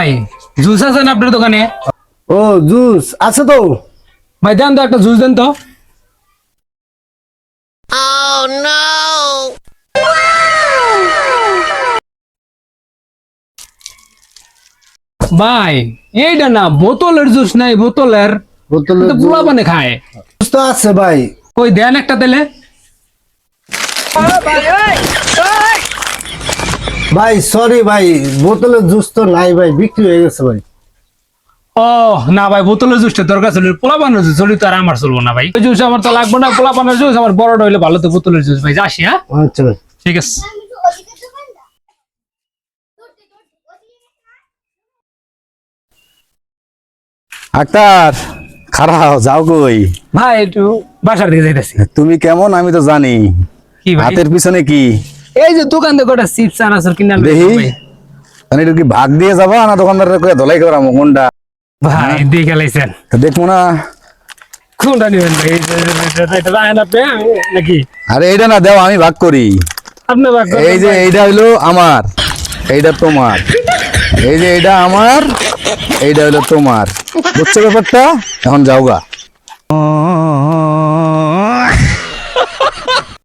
ভাই জুস আছে না আপনার দোকানে? ও জুস আছে তো। ভাই দেন তো একটা জুস দেন তো। ভাই এইটা না বোতলের জুস নাই, বোতলের বোতলের তো পোলা পানে খায়। জুস তো আছে ভাই। কই দেন একটা তেলে। ভাই সরি ভাই, বোতলের জুস তো নাই ভাই, বিক্রি হয়ে গেছে ভাই। ও না ভাই, বোতলের জুসটা দরকার ছিল, পোলা পানের জুস চলি তো আর আমার চলবো না ভাই। ওই জুস আমার তো লাগবে না, পোলা পানের জুস আমার বড়টা হইলে ভালো, তো বোতলের জুস ভাই যাসি। হ্যাঁ আচ্ছা ভাই। ঠিক আছে। আক্তার, খারাপ যাও কই? ভাই একটু বাসার দিকে যাইতেছি। তুমি কেমন আমি তো জানি। কি ভাই? হাতের পিছনে কি? এই যে দোকান থেকে ওটা চিপস আনার কিনে আনবে দেখি ভাই। মানে এটা কি ভাগ দিয়ে যাবা না দোকানদারের করে ধলাই করামো কোনটা? ভাই দিয়ে গেলাইছেন দেখবো না। কোনটা নেবেন ভাই? এটা রায়ন আপনি নাকি আরে এইটা না, দেও আমি ভাগ করি। আপনি ভাগ করবেন এই যে ভাই? এইটা হইলো আমার, এইটা তোমার। এই যে এইটা আমার, এইটা হইলো তোমার। বুঝছো ব্যাপারটা? এখন যাও গা।